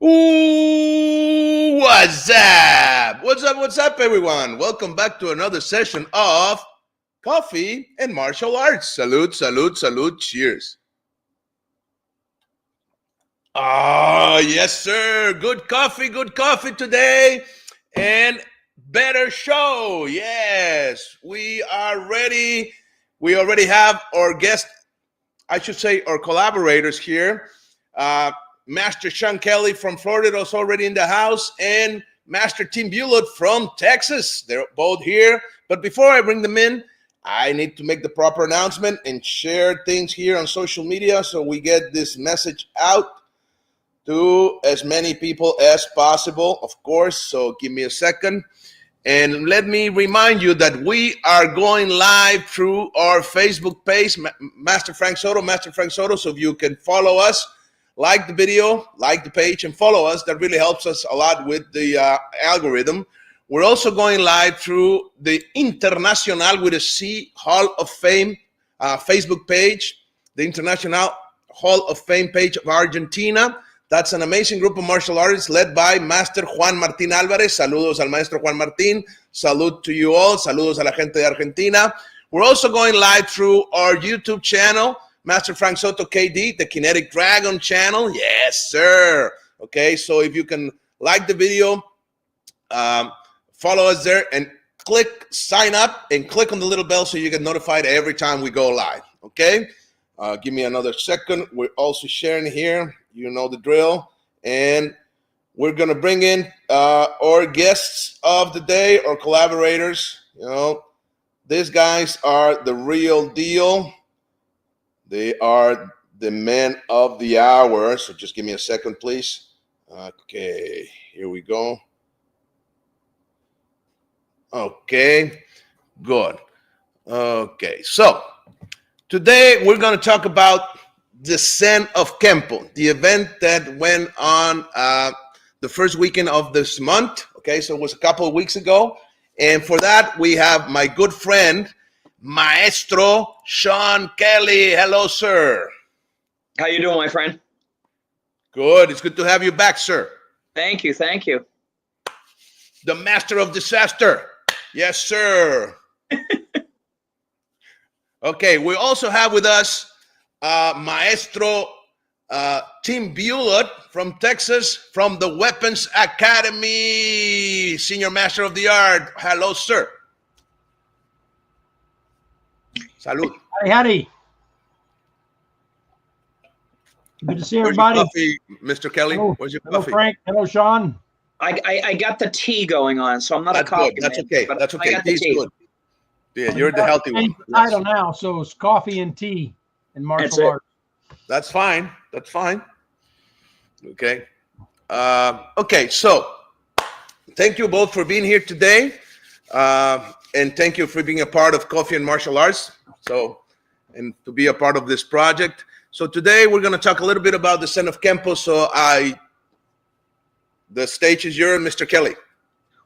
Ooh, what's up? What's up, everyone? Welcome back to another session of Coffee and Martial Arts. Salute, salute, salute, cheers. Ah, yes, sir. Good coffee today. And better show. Yes, we are ready. We already have our guest, I should say our collaborators here. Master Sean Kelley from Florida is already in the house, and Master Tim Bulot from Texas. They're both here. But before I bring them in, I need to make the proper announcement and share things here on social media so we get this message out to as many people as possible, of course. So give me a second. And let me remind you that we are going live through our Facebook page, Master Frank Soto. So if you can follow us, like the video, like the page, and follow us. That really helps us a lot with the algorithm. We're also going live through the Internacional with a C Hall of Fame Facebook page, the International Hall of Fame page of Argentina. That's an amazing group of martial artists led by Master Juan Martín Álvarez. Saludos al Maestro Juan Martín. Salud to you all. Saludos a la gente de Argentina. We're also going live through our YouTube channel, Master Frank Soto KD, the Kinetic Dragon channel. Yes, sir. Okay, so if you can like the video, follow us there, and click sign up and click on the little bell so you get notified every time we go live. Okay, give me another second. We're also sharing here. You know the drill. And we're going to bring in our guests of the day, our collaborators. You know, these guys are the real deal. They are the men of the hour. So just give me a second, please. Okay, here we go. Okay, good. Okay, so today we're going to talk about the Zen of Kenpo, the event that went on the first weekend of this month. Okay, so it was a couple of weeks ago. And for that, we have my good friend, Maestro Sean Kelley. Hello, sir. How you doing, my friend? Good. It's good to have you back, sir. Thank you. Thank you. The master of disaster. Yes, sir. Okay, we also have with us Maestro Tim Bulot from Texas, from the Weapons Academy, Senior Master of the Art. Hello, sir. Salud. Howdy. Good to see everybody. Where's your coffee, Mr. Kelley? Hello. Where's your Hello, coffee? Frank. Hello, Sean. I got the tea going on, so I'm not a coffee That's man, okay. but That's I okay. got the Tea's tea. good. Yeah, you're the healthy one. Change the title now, so it's coffee and tea and martial arts. That's fine. That's fine. Okay. Okay, so thank you both for being here today. And thank you for being a part of Coffee and Martial Arts. So, and to be a part of this project. So today we're going to talk a little bit about the Zen of Kenpo. So the stage is yours, Mr. Kelley.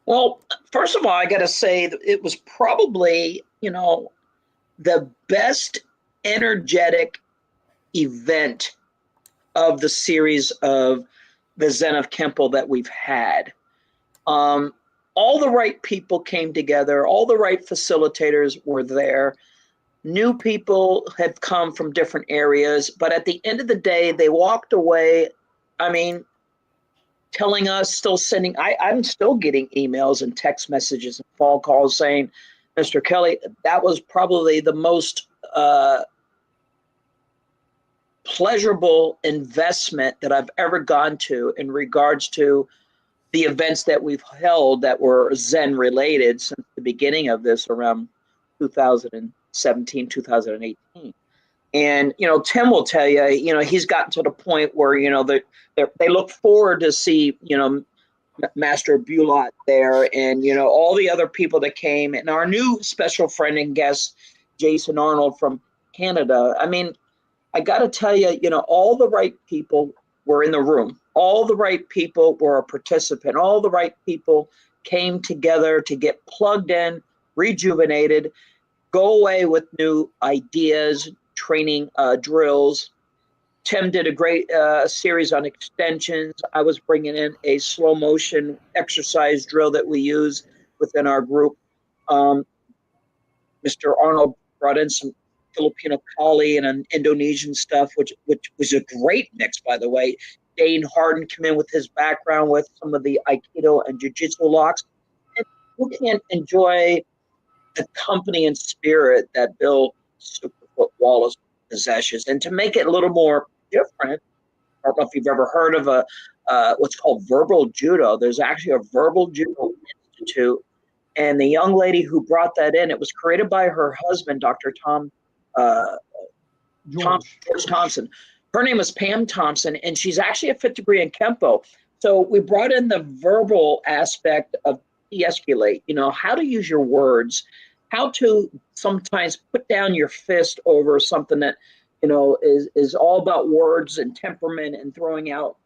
Well, first of all, I got to say that it was probably, the best energetic event of the series of the Zen of Kenpo that we've had. All the right people came together. All the right facilitators were there. New people had come from different areas, but at the end of the day, they walked away, telling us, still sending, I'm still getting emails and text messages and phone calls saying, Mr. Kelley, that was probably the most pleasurable investment that I've ever gone to in regards to the events that we've held that were Zen related since the beginning of this around 2017, 2018. And, Tim will tell you, he's gotten to the point where, they look forward to see, Master Bulot there and, all the other people that came and our new special friend and guest, Jason Arnold from Canada. I got to tell you, all the right people were in the room. All the right people were a participant. All the right people came together to get plugged in, rejuvenated, go away with new ideas, training drills, Tim did a great series on extensions. I was bringing in a slow motion exercise drill that we use within our group. Mr. Arnold brought in some Filipino Kali and an Indonesian stuff, which was a great mix, by the way. Dane Harden came in with his background with some of the Aikido and Jiu-Jitsu locks. And you can't enjoy the company and spirit that Bill Superfoot Wallace possesses. And to make it a little more different, I don't know if you've ever heard of what's called verbal judo. There's actually a verbal judo institute. And the young lady who brought that in, it was created by her husband, Dr. George Thompson. Her name is Pam Thompson, and she's actually a 5th degree in Kenpo. So we brought in the verbal aspect of de-escalate, how to use your words, how to sometimes put down your fist over something that, is all about words and temperament and throwing out,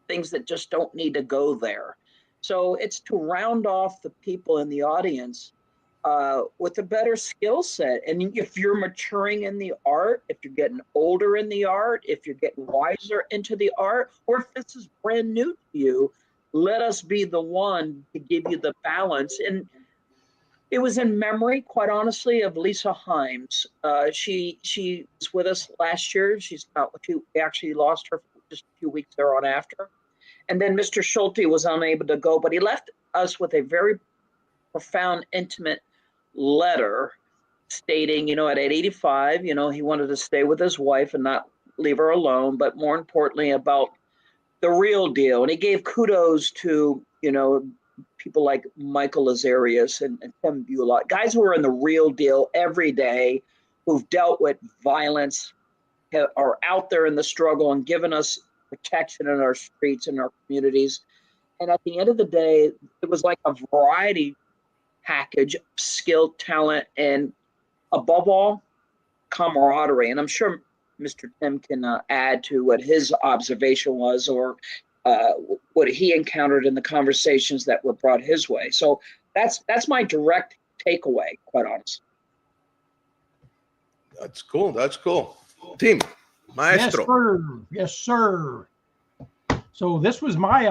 things that just don't need to go there. So it's to round off the people in the audience with a better skill set. And if you're maturing in the art, if you're getting older in the art, if you're getting wiser into the art, or if this is brand new to you, let us be the one to give you the balance. And it was in memory, quite honestly, of Lisa Himes. She was with us last year. We actually lost her just a few weeks there on after. And then Mr. Schulte was unable to go, but he left us with a very profound, intimate letter stating, at 85, he wanted to stay with his wife and not leave her alone, but more importantly about the real deal. And he gave kudos to, people like Michael Lazarius and Tim Bulot, guys who are in the real deal every day, who've dealt with violence, are out there in the struggle and given us protection in our streets and our communities. And at the end of the day, it was like a variety package of skill, talent, and above all, camaraderie. And I'm sure Mr. Tim can add to what his observation was or what he encountered in the conversations that were brought his way. So that's my direct takeaway, quite honestly. That's cool. That's cool. Team, Maestro. Yes, sir. So this was my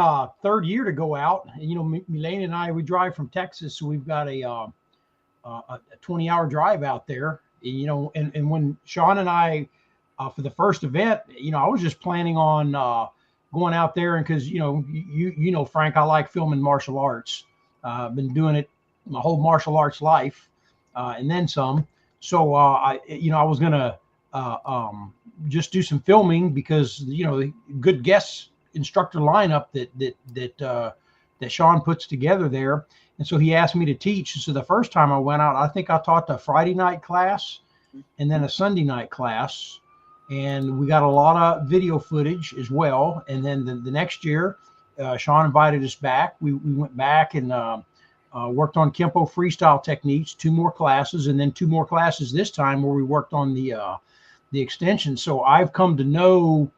3rd year to go out. Milene and I, we drive from Texas, so we've got a 20-hour drive out there. And when Sean and I, for the first event, I was just planning on going out there, and because Frank, I like filming martial arts. I've been doing it my whole martial arts life, and then some. So I was gonna just do some filming because the good guest instructor lineup that Sean puts together there. And so he asked me to teach. So the first time I went out, I think I taught a Friday night class and then a Sunday night class. And we got a lot of video footage as well. And then the next year, Sean invited us back. We went back and worked on Kenpo freestyle techniques, 2 more classes, and then 2 more classes this time where we worked on the extension. So I've come to know,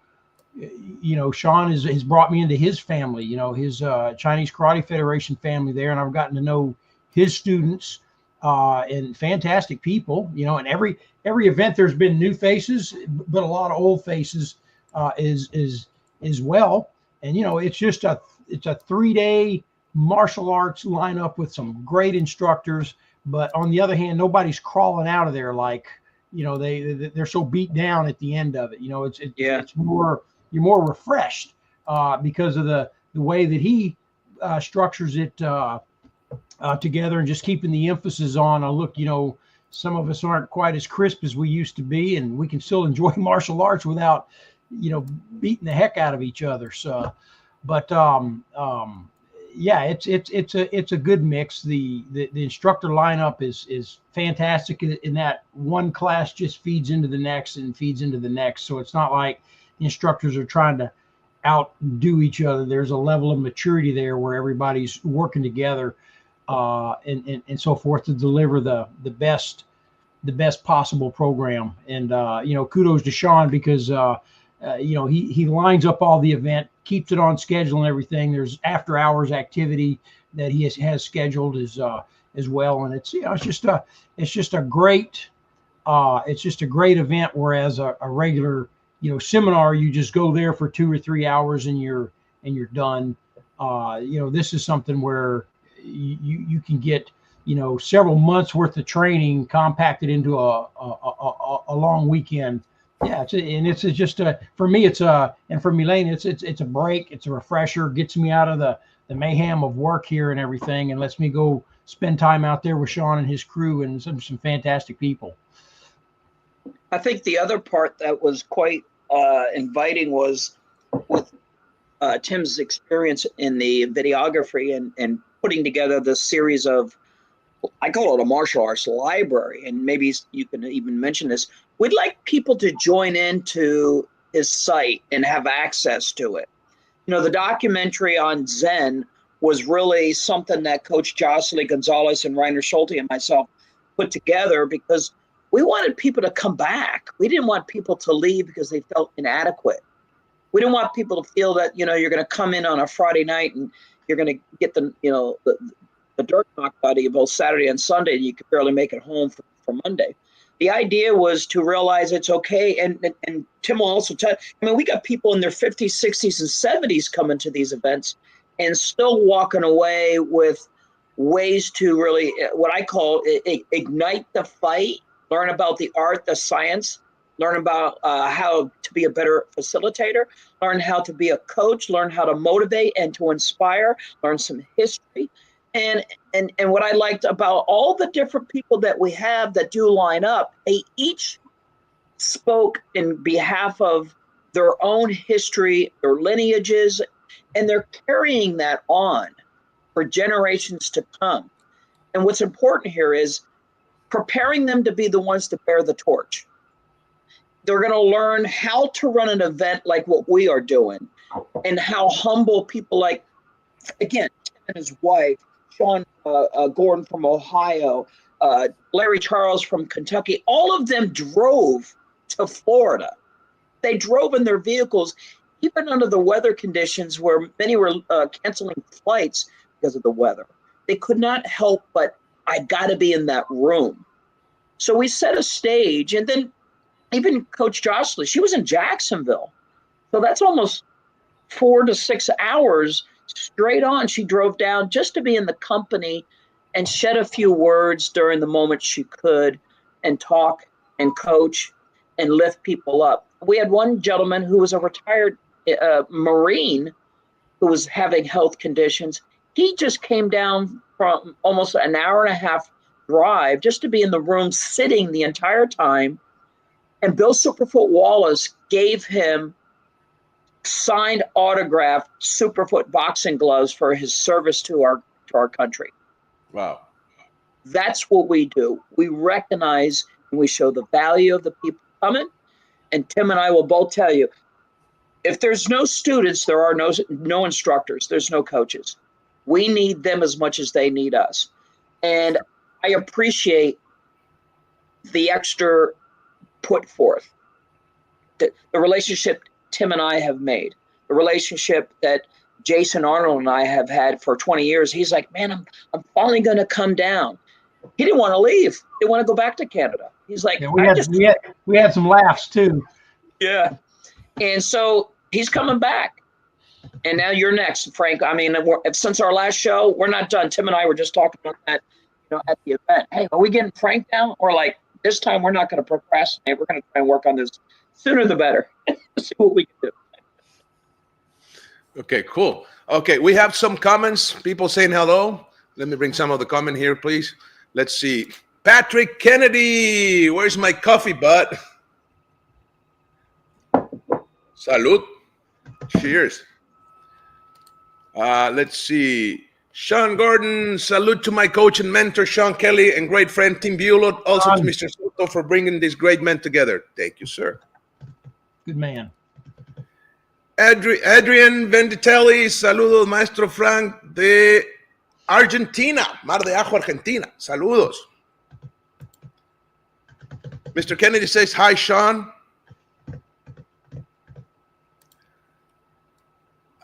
Sean has brought me into his family, his Chinese Karate Federation family there. And I've gotten to know his students and fantastic people, and every event there's been new faces, but a lot of old faces as well. And, it's a 3-day martial arts lineup with some great instructors. But on the other hand, nobody's crawling out of there like, they're so beat down at the end of it. It's more, you're more refreshed because of the way that he structures it together, and just keeping the emphasis on look, some of us aren't quite as crisp as we used to be, and we can still enjoy martial arts without beating the heck out of each other. So but it's a good mix. The instructor lineup is fantastic in that one class just feeds into the next and feeds into the next. So it's not like the instructors are trying to outdo each other. There's a level of maturity there where everybody's working together and so forth to deliver the best possible program. And kudos to Sean because he lines up all the event, keeps it on schedule and everything. There's after hours activity that he has scheduled as well, and it's it's just a great It's just a great event, whereas a regular, seminar, you just go there for 2 or 3 hours and you're done. This is something where you can get, several months worth of training compacted into a long weekend. Yeah, it's just for me, and for Milane, it's a break, it's a refresher, gets me out of the mayhem of work here and everything, and lets me go spend time out there with Sean and his crew and some fantastic people. I think the other part that was quite inviting was with Tim's experience in the videography and putting together this series of, I call it a martial arts library, and maybe you can even mention this. We'd like people to join into his site and have access to it. The documentary on Zen was really something that Coach Jocelyn Gonzalez and Reiner Schulte and myself put together because we wanted people to come back. We didn't want people to leave because they felt inadequate. We didn't want people to feel that, you're going to come in on a Friday night and you're going to get the dirt knocked out of you both Saturday and Sunday, and you could barely make it home for Monday. The idea was to realize it's okay. And Tim will also tell, we got people in their 50s, 60s, and 70s coming to these events and still walking away with ways to really, what I call ignite the fight, learn about the art, the science, learn about how to be a better facilitator, learn how to be a coach, learn how to motivate and to inspire, learn some history. And what I liked about all the different people that we have that do line up, they each spoke in behalf of their own history, their lineages, and they're carrying that on for generations to come. And what's important here is preparing them to be the ones to bear the torch. They're going to learn how to run an event like what we are doing and how humble people like, again, Tim and his wife, Sean Gordon from Ohio, Larry Charles from Kentucky, all of them drove to Florida. They drove in their vehicles, even under the weather conditions where many were canceling flights because of the weather. They could not help but, I got to be in that room. So we set a stage, and then even Coach Jocelyn, she was in Jacksonville. So that's almost 4 to 6 hours straight on. She drove down just to be in the company and shed a few words during the moment she could and talk and coach and lift people up. We had one gentleman who was a retired Marine who was having health conditions. He just came down from almost an hour and a half drive just to be in the room sitting the entire time. And Bill Superfoot Wallace gave him signed, autographed Superfoot boxing gloves for his service to our country. Wow. That's what we do. We recognize and we show the value of the people coming. And Tim and I will both tell you, if there's no students, there are no instructors, there's no coaches. We need them as much as they need us. And I appreciate the extra put forth, the relationship Tim and I have made, the relationship that Jason Arnold and I have had for 20 years. He's like, man, I'm finally going to come down. He didn't want to leave. He want to go back to Canada. He's like, yeah, we had some laughs too. Yeah. And so he's coming back. And now you're next, Frank. I mean, since our last show, we're not done. Tim and I were just talking about that, at the event. Hey, are we getting Frank down? Or like, this time we're not going to procrastinate. We're going to try and work on this sooner the better. See what we can do. Okay, cool. Okay, we have some comments. People saying hello. Let me bring some of the comment here, please. Let's see. Patrick Kennedy. Where's my coffee, bud? Salud. Cheers. Let's see. Sean Gordon, salute to my coach and mentor, Sean Kelley, and great friend, Tim Bulot. Also to Mr. Soto for bringing these great men together. Thank you, sir. Good man. Adrian Venditelli, saludos, Maestro Frank de Argentina, Mar de Ajo, Argentina. Saludos. Mr. Kennedy says, hi, Sean.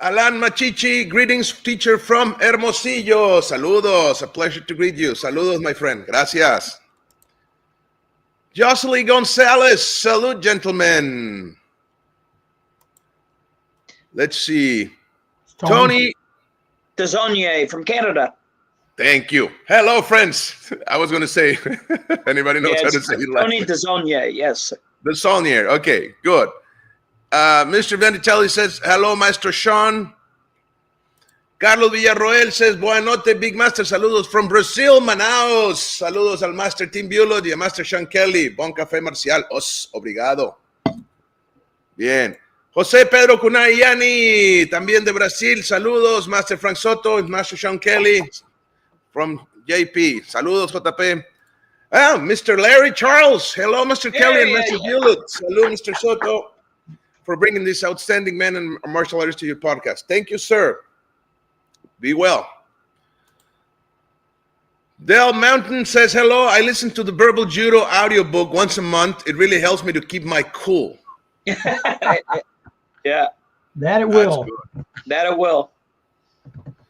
Alan Machichi, greetings, teacher from Hermosillo. Saludos, a pleasure to greet you. Saludos, my friend. Gracias. Jocelyn Gonzalez, salute, gentlemen. Let's see. Tony Desonnier from Canada. Thank you. Hello, friends. I was going to say, anybody knows how to say it? Tony Desonnier, yes. Desonnier. Okay, good. Mr. Venticelli says, hello, Master Sean. Carlos Villarroel says, buenas noches, Big Master. Saludos from Brazil, Manaus. Saludos al Master Team Bulot y al Master Sean Kelley. Bon café marcial. Os, obrigado. Bien. José Pedro Cunayani, también de Brasil. Saludos, Master Frank Soto, Master Sean Kelley from JP. Saludos, JP. Ah, Mr. Larry Charles. Hello, Mr. Kelley and Master Bulot. Salud, Mr. Soto, for bringing this outstanding men and martial artists to your podcast. Thank you, sir. Be well. Del Mountain says, hello. I listen to the Verbal Judo audiobook once a month. It really helps me to keep my cool. Yeah. That it will. That it will.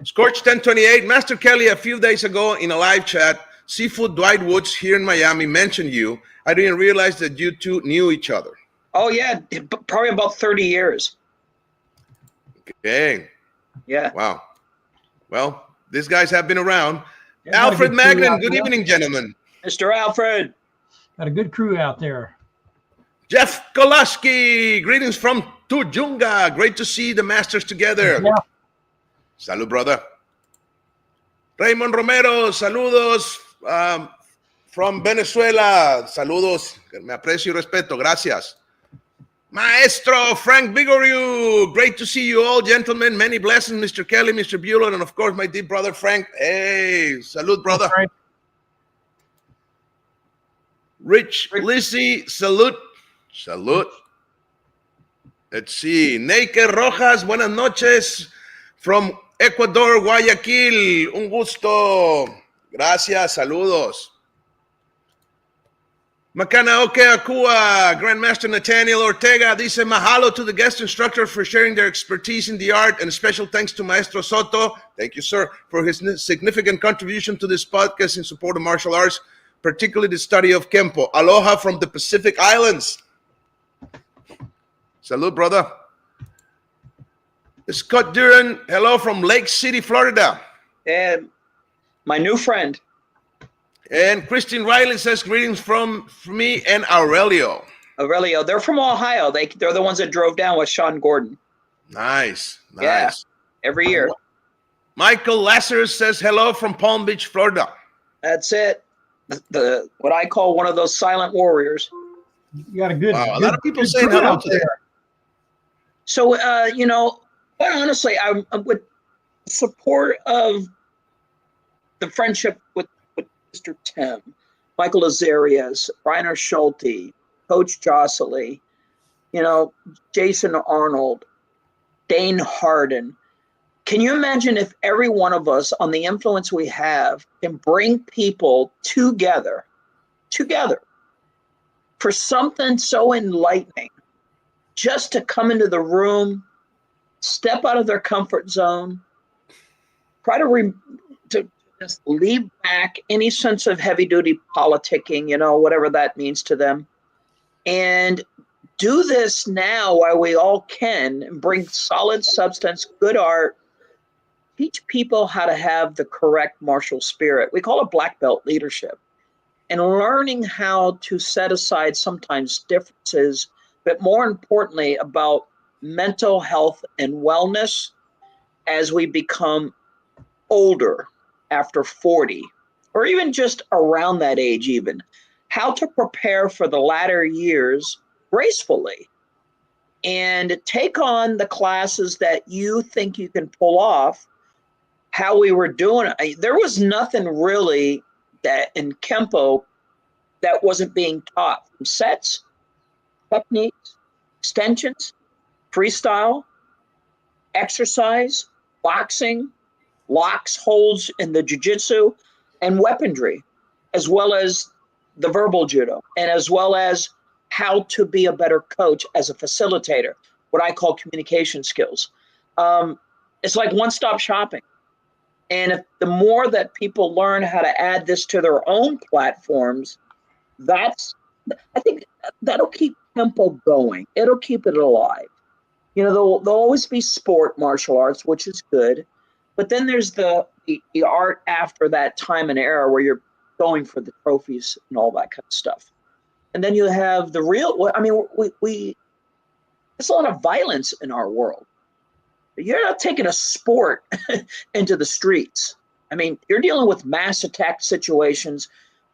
Scorch 1028, Master Kelley, a few days ago in a live chat, Seafood Dwight Woods here in Miami mentioned you. I didn't realize that you two knew each other. Oh, yeah. Probably about 30 years. Okay. Yeah. Wow. Well, these guys have been around. Yeah, Alfred Magnin, good evening, gentlemen. Mr. Alfred. Got a good crew out there. Jeff Kolaski, greetings from Tujunga. Great to see the masters together. Yeah. Salud, brother. Raymond Romero, saludos from Venezuela. Saludos, me aprecio y respeto. Gracias. Maestro Frank Bigoriu, great to see you all, gentlemen. Many blessings, Mr. Kelley, Mr. Bulot, and of course, my dear brother Frank. Hey, salud, brother. Right. Rich Lizzie, salute. Salud. Let's see. Neike Rojas, buenas noches. From Ecuador, Guayaquil. Un gusto. Gracias. Saludos. Makana Oke Akua, Grandmaster Nathaniel Ortega dice, mahalo to the guest instructor for sharing their expertise in the art, and special thanks to Maestro Soto, thank you, sir, for his significant contribution to this podcast in support of martial arts, particularly the study of Kenpo. Aloha from the Pacific Islands. Salud, brother. Scott Duran, hello from Lake City, Florida. And my new friend. And Christine Riley says, greetings from me and Aurelio. Aurelio, they're from Ohio. They're the ones that drove down with Sean Gordon. Nice, nice. Yeah, every year. Michael Lazarus says, hello from Palm Beach, Florida. That's it. The what I call one of those silent warriors. You got a good. Wow, a good, lot of people good saying crew hello out today. there. So, quite honestly, I'm with support of the friendship with Mr. Tim, Michael Azarias, Rainer Schulte, Coach Jocelyn, Jason Arnold, Dane Harden. Can you imagine if every one of us, on the influence we have, can bring people together for something so enlightening, just to come into the room, step out of their comfort zone, try to just leave back any sense of heavy-duty politicking, whatever that means to them, and do this now while we all can, and bring solid substance, good art, teach people how to have the correct martial spirit. We call it black belt leadership. And learning how to set aside sometimes differences, but more importantly about mental health and wellness as we become older, after 40, or even just around that age even. How to prepare for the latter years gracefully and take on the classes that you think you can pull off. How we were doing it. There was nothing really that in Kenpo that wasn't being taught, from sets, techniques, extensions, freestyle, exercise, boxing, locks, holds in the jiu-jitsu, and weaponry, as well as the verbal judo, and as well as how to be a better coach as a facilitator, what I call communication skills. It's like one-stop shopping. And if the more that people learn how to add this to their own platforms, that's I think that'll keep Kenpo going. It'll keep it alive. There'll always be sport martial arts, which is good, but then there's the art after that time and era where you're going for the trophies and all that kind of stuff. And then you have the real. I mean, we there's a lot of violence in our world. You're not taking a sport into the streets. I mean, you're dealing with mass attack situations,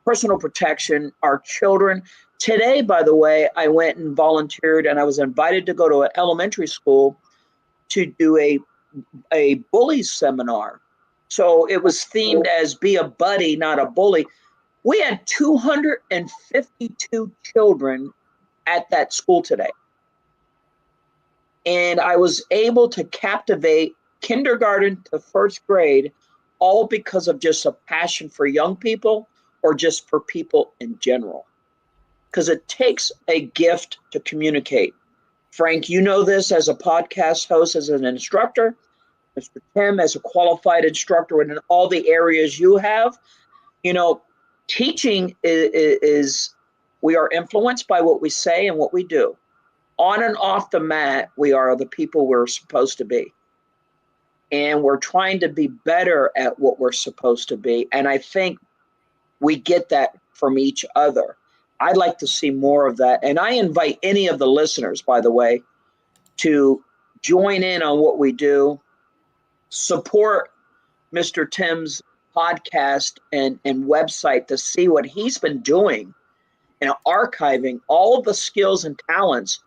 personal protection, our children. Today, by the way, I went and volunteered, and I was invited to go to an elementary school to do a bully seminar. So it was themed as be a buddy, not a bully. We had 252 children at that school today. And I was able to captivate kindergarten to first grade, all because of just a passion for young people or just for people in general. Because it takes a gift to communicate. Frank, you know this as a podcast host, as an instructor, Mr. Tim, as a qualified instructor, and in all the areas you have. Teaching is we are influenced by what we say and what we do. On and off the mat, we are the people we're supposed to be. And we're trying to be better at what we're supposed to be. And I think we get that from each other. I'd like to see more of that. And I invite any of the listeners, by the way, to join in on what we do, support Mr. Tim's podcast and website to see what he's been doing and archiving all of the skills and talents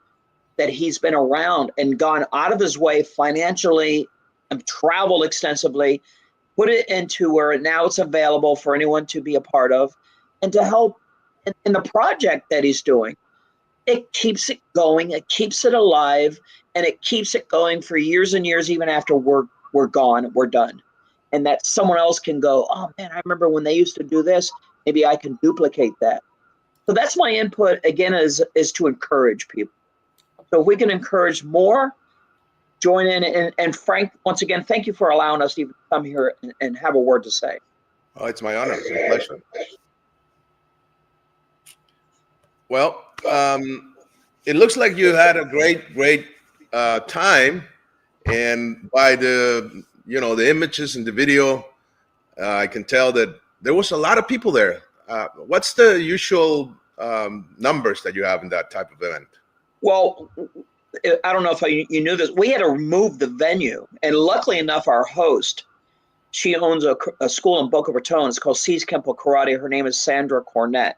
that he's been around and gone out of his way financially and traveled extensively, put it into where now it's available for anyone to be a part of and to help in the project that he's doing. It keeps it going, it keeps it alive, and it keeps it going for years and years, even after we're gone, we're done. And that someone else can go, oh man, I remember when they used to do this, maybe I can duplicate that. So that's my input, again, is to encourage people. So if we can encourage more, join in. And Frank, once again, thank you for allowing us to even come here and have a word to say. Oh, it's my honor. It's a pleasure. Well, it looks like you had a great time, and by the the images and the video, I can tell that there was a lot of people there. What's the usual numbers that you have in that type of event? Well, I don't know if you knew this. We had to move the venue, and luckily enough, our host, she owns a school in Boca Raton. It's called Zen of Kenpo Karate. Her name is Sandra Cornett.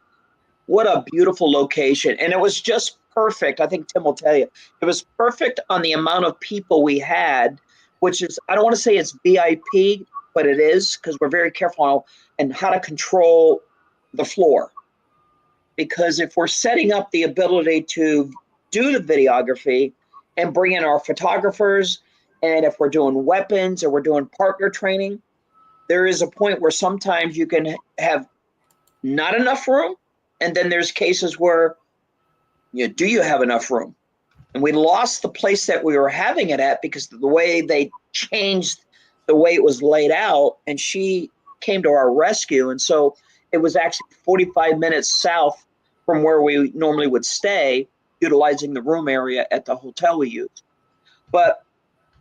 What a beautiful location, and it was just perfect. I think Tim will tell you it was perfect on the amount of people we had, which is, I don't want to say it's VIP, but it is, because we're very careful and how to control the floor. Because if we're setting up the ability to do the videography and bring in our photographers, and if we're doing weapons or we're doing partner training, there is a point where sometimes you can have not enough room, and then there's cases where do you have enough room? And we lost the place that we were having it at because of the way they changed the way it was laid out, and she came to our rescue. And so it was actually 45 minutes south from where we normally would stay, utilizing the room area at the hotel we used. But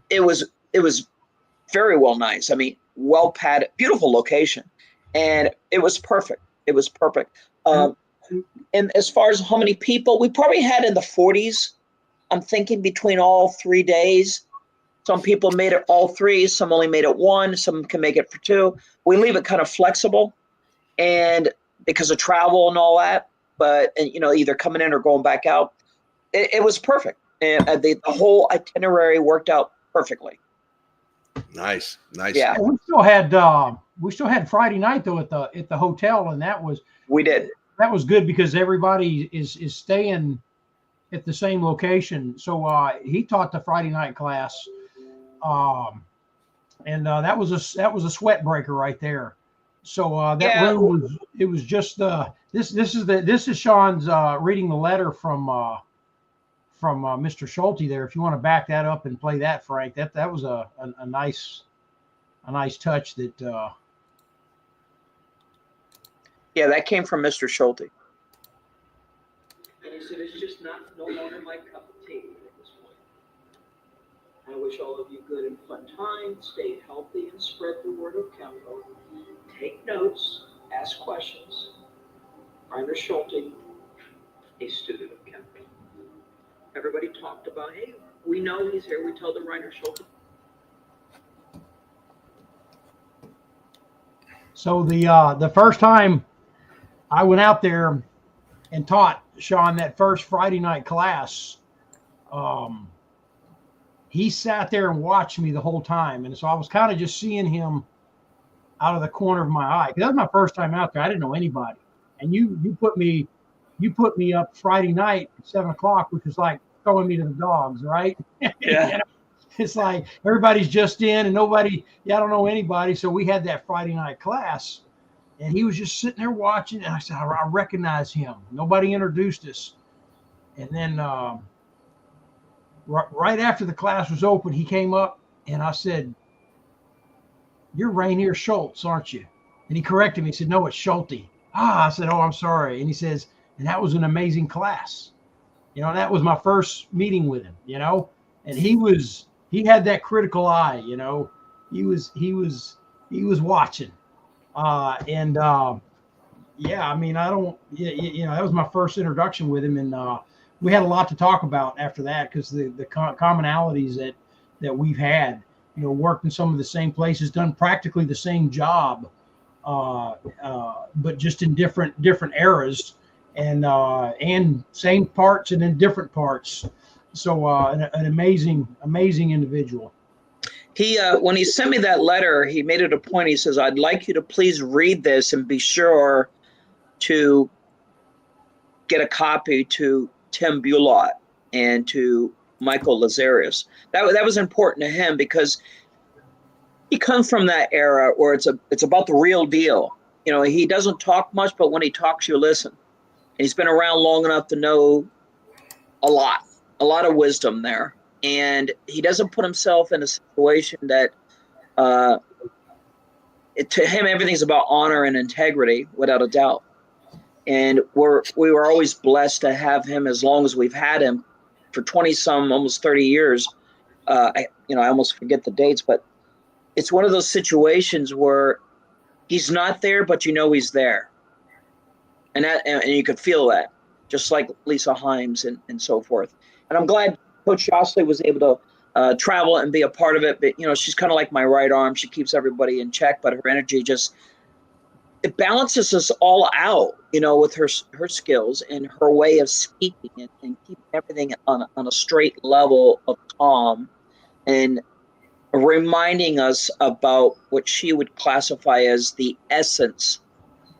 it was very well nice. I mean, well padded, beautiful location, and it was perfect. It was perfect. And as far as how many people, we probably had in the 40s. I'm thinking between all 3 days. Some people made it all three. Some only made it one. Some can make it for two. We leave it kind of flexible, and because of travel and all that. But either coming in or going back out, it was perfect, and the whole itinerary worked out perfectly. Nice. Yeah, we still had Friday night though at the hotel, and that was good because everybody is staying at the same location. So he taught the Friday night class, and that was a sweat breaker right there. So room was just this is Sean's reading the letter from Mr. Schulte there. If you want to back that up and play that, Frank, that was a nice touch that. That came from Mr. Schulte. And he said, it's just no longer my cup of tea at this point. I wish all of you good and fun times. Stay healthy and spread the word of Kenpo. Take notes, ask questions. Rainer Schulte, a student of Kenpo. Everybody talked about, hey, we know he's here. We told the Rainer Schulte. So the first time I went out there and taught Sean that first Friday night class, he sat there and watched me the whole time. And so I was kind of just seeing him out of the corner of my eye. That was my first time out there. I didn't know anybody. And you put me up Friday night at 7 o'clock, which is like throwing me to the dogs, right? Yeah. You know, it's like everybody's just in and I don't know anybody. So we had that Friday night class and he was just sitting there watching. And I said, I recognize him. Nobody introduced us. And then right after the class was open, he came up and I said, you're Rainier Schultz, aren't you? And he corrected me. He said, no, it's Schulte. I said, oh, I'm sorry. And he says, and that was an amazing class. You know, that was my first meeting with him, you know, and he had that critical eye, you know, he was watching. Yeah, I mean, that was my first introduction with him. And we had a lot to talk about after that because the commonalities that we've had, you know, worked in some of the same places, done practically the same job, but just in different eras and same parts and in different parts. So an amazing individual. He when he sent me that letter, he made it a point. He says, I'd like you to please read this and be sure to get a copy to Tim Bulot and to Michael Lazarius. That was important to him because he comes from that era where it's about the real deal. You know, he doesn't talk much, but when he talks, you listen. And he's been around long enough to know a lot of wisdom there. And he doesn't put himself in a situation that to him, everything's about honor and integrity, without a doubt. And we were always blessed to have him as long as we've had him for 20-some, almost 30 years. I almost forget the dates, but it's one of those situations where he's not there, but you know he's there. And you could feel that, just like Lisa Himes and so forth. And I'm glad Coach Jocelyn was able to travel and be a part of it. But, you know, she's kind of like my right arm. She keeps everybody in check, but her energy it balances us all out, you know, with her skills and her way of speaking and keeping everything on a straight level of calm and reminding us about what she would classify as the essence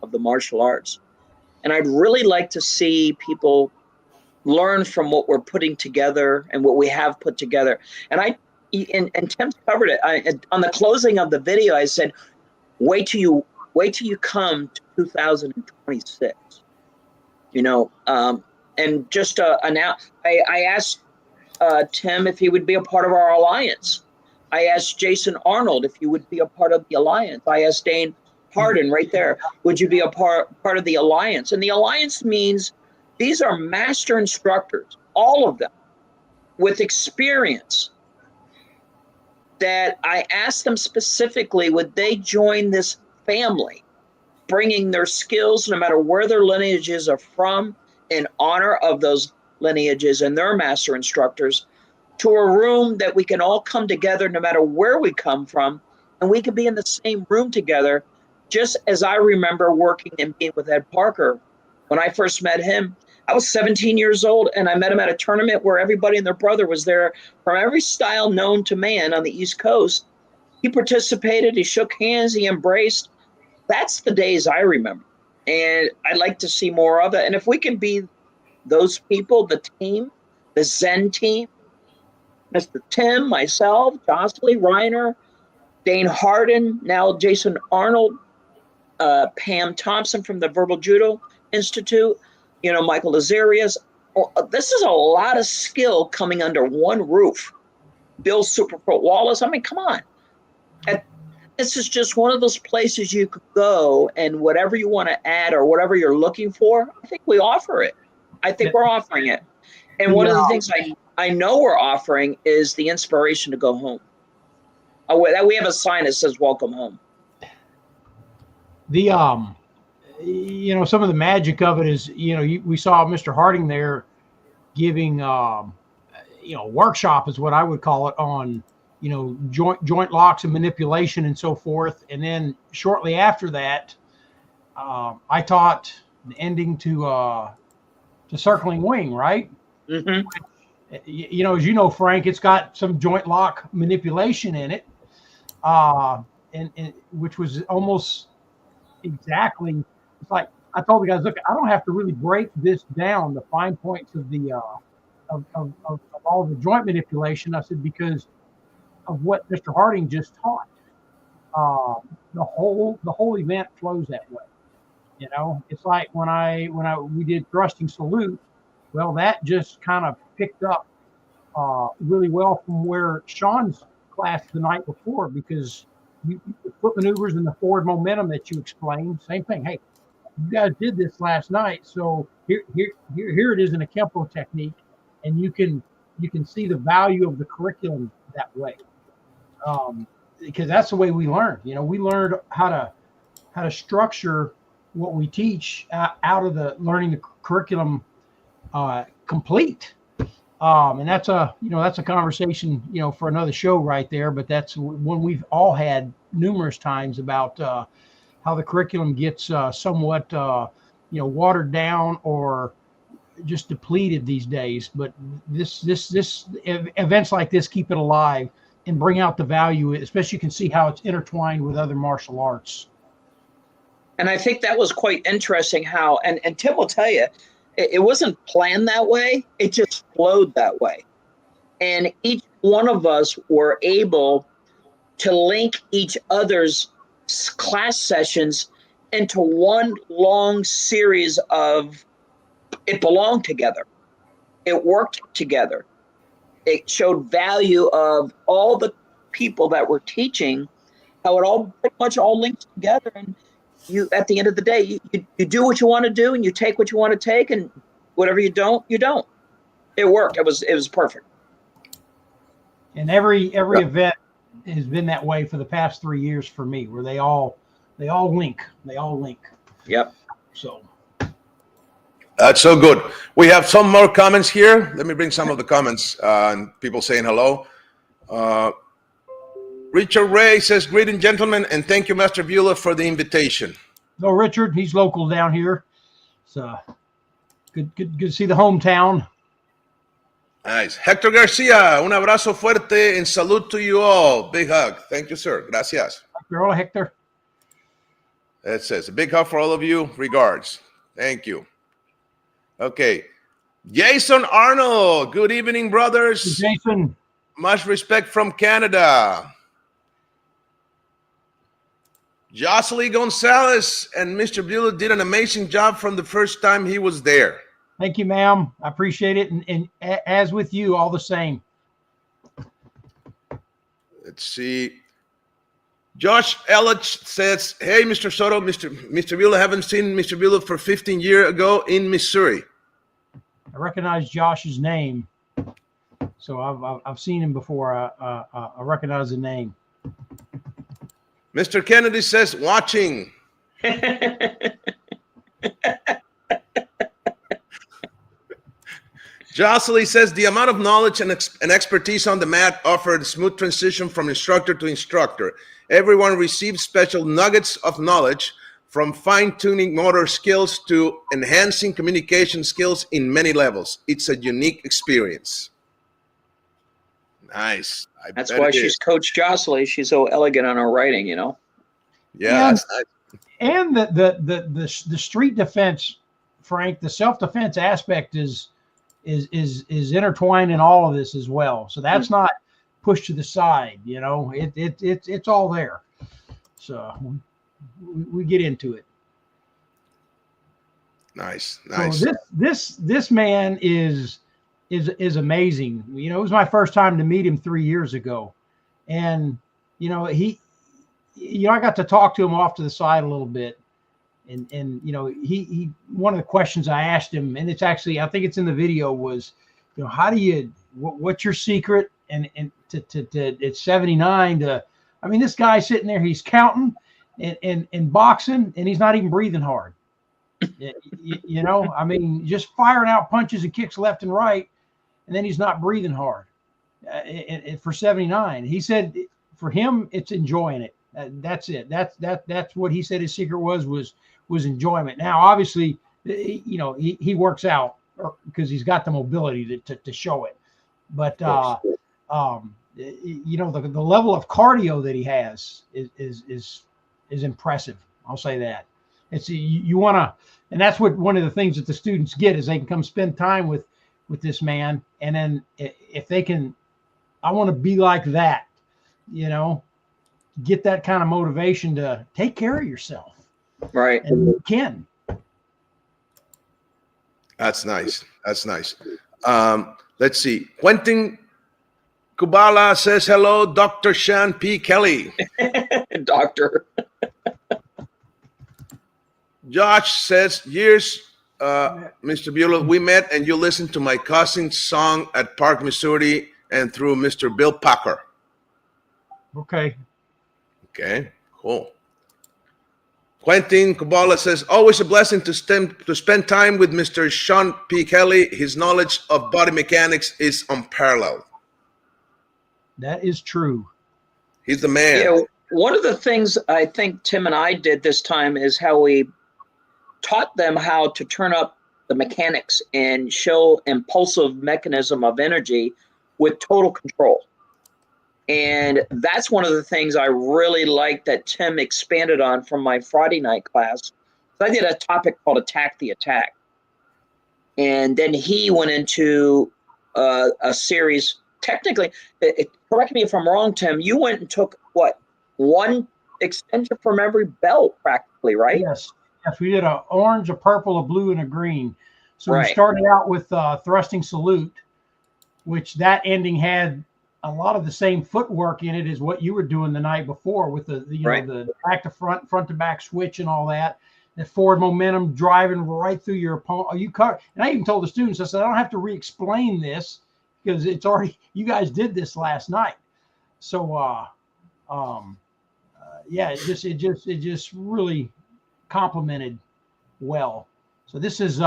of the martial arts. And I'd really like to see people learn from what we're putting together and what we have put together. And Tim's covered it. On the closing of the video, I said, wait till you come to 2026. You know, and just announce. I asked Tim if he would be a part of our alliance. I asked Jason Arnold if he would be a part of the alliance. I asked Dane Hardin right there, would you be a part of the alliance? And the alliance means these are master instructors, all of them, with experience, that I asked them specifically, would they join this family, bringing their skills, no matter where their lineages are from, in honor of those lineages and their master instructors, to a room that we can all come together, no matter where we come from, and we can be in the same room together, just as I remember working and being with Ed Parker. When I first met him, I was 17 years old, and I met him at a tournament where everybody and their brother was there from every style known to man on the East Coast. He participated, he shook hands, he embraced. That's the days I remember. And I'd like to see more of it. And if we can be those people, the team, the Zen team, Mr. Tim, myself, Jocelyn, Reiner, Dane Hardin, now Jason Arnold, Pam Thompson from the Verbal Judo Institute, you know, Michael Lazarius. This is a lot of skill coming under one roof. Bill Superfoot Wallace. I mean, come on. This is just one of those places you could go and whatever you want to add or whatever you're looking for, I think we offer it. I think we're offering it. And one of the things I know we're offering is the inspiration to go home. We have a sign that says "Welcome home." The some of the magic of it is, we saw Mr. Harding there giving workshop is what I would call it on joint locks and manipulation and so forth. And then shortly after that, I taught the ending to circling wing, right? Mm-hmm. As you know, Frank, it's got some joint lock manipulation in it, and which was almost exactly. It's like I told the guys, look, I don't have to really break this down, the fine points of the of all the joint manipulation. I said, because of what Mr. Harding just taught, the whole event flows that way. It's like when we did thrusting salute. Well, that just kind of picked up really well from where Sean's class the night before, because the foot maneuvers and the forward momentum that you explained, same thing. Hey, you guys did this last night, so here it is in a Kenpo technique, and you can see the value of the curriculum that way, because that's the way we learn. We learned how to structure what we teach out of the learning the curriculum complete. And that's a conversation, for another show right there. But that's one we've all had numerous times about how the curriculum gets somewhat, watered down or just depleted these days. But this events like this keep it alive and bring out the value, especially you can see how it's intertwined with other martial arts. And I think that was quite interesting how, and Tim will tell you, it wasn't planned that way. It just flowed that way. And each one of us were able to link each other's class sessions into one long series of, it belonged together. It worked together. It showed value of all the people that were teaching, how it all pretty much all links together. And you, at the end of the day, you do what you want to do, and you take what you want to take, and whatever you don't, you don't. It worked. It was perfect. And every event has been that way for the past 3 years for me, where they all link. They all link. Yep. So that's so good. We have some more comments here. Let me bring some of the comments and people saying hello. Richard Ray says, "Greetings, gentlemen, and thank you, Master Bulot, for the invitation." No, Richard, he's local down here. So good to see the hometown. Nice. Hector Garcia, un abrazo fuerte and salute to you all. Big hug. Thank you, sir. Gracias. Hola, Hector. It says, a big hug for all of you. Regards. Thank you. Okay. Jason Arnold. Good evening, brothers. Hey, Jason. Much respect from Canada. Jocelyn Gonzalez and Mr. Bulot did an amazing job from the first time he was there. Thank you, ma'am. I appreciate it. And as with you, all the same. Let's see. Josh Ellich says, "Hey, Mr. Soto, Mr. Bulot, haven't seen Mr. Bulot for 15 years ago in Missouri." I recognize Josh's name. So I've seen him before. I recognize the name. Mr. Kennedy says, "Watching." Jocelyn says, "The amount of knowledge and expertise on the mat offered a smooth transition from instructor to instructor. Everyone received special nuggets of knowledge, from fine-tuning motor skills to enhancing communication skills in many levels. It's a unique experience." Nice. That's why she's Coach Jocelyn. She's so elegant on her writing, Yeah, and, that's nice. And the street defense, Frank, the self-defense aspect is intertwined in all of this as well. So that's not pushed to the side. It's all there. So we get into it. Nice. So this man is amazing. It was my first time to meet him 3 years ago, and I got to talk to him off to the side a little bit, And you know, he one of the questions I asked him, and it's actually, I think it's in the video, was, you know, how do you, what's your secret? And to it's 79 to, I mean, this guy's sitting there, he's counting and boxing, and he's not even breathing hard. You know, I mean, just firing out punches and kicks left and right, and then he's not breathing hard. And for 79, he said for him, it's enjoying it. That's it. That's what he said his secret was enjoyment. Now, obviously, you know, he works out because he's got the mobility to show it. But you know, the level of cardio that he has is impressive. I'll say that. It's you want to, and that's what one of the things that the students get is they can come spend time with this man, and then if they can, I want to be like that, you know, get that kind of motivation to take care of yourself. Right. And you can. That's nice. That's nice. Let's see. Quentin Kubala says hello, Dr. Sean P. Kelley. Doctor. Josh says, years, Mr. Bulot, we met and you listened to my cousin's song at Park, Missouri, and through Mr. Bill Packer. Okay. Okay, cool. Quentin Kubala says, always a blessing to spend time with Mr. Sean P. Kelley. His knowledge of body mechanics is unparalleled. That is true. He's the man. Yeah, one of the things I think Tim and I did this time is how we taught them how to turn up the mechanics and show impulsive mechanism of energy with total control. And that's one of the things I really like that Tim expanded on from my Friday night class. So I did a topic called Attack the Attack. And then he went into a series, technically, correct me if I'm wrong, Tim, you went and took, what, one extension from every belt practically, right? Yes. Yes, we did an orange, a purple, a blue, and a green. So Right. we started out with thrusting salute, which that ending had a lot of the same footwork in it as what you were doing the night before with the you Right. know, the back to front, front to back switch and all that. The forward momentum driving right through your opponent. You cover, and I even told the students, I said, I don't have to re-explain this because it's already, you guys did this last night. So yeah, it just really complemented well. So this is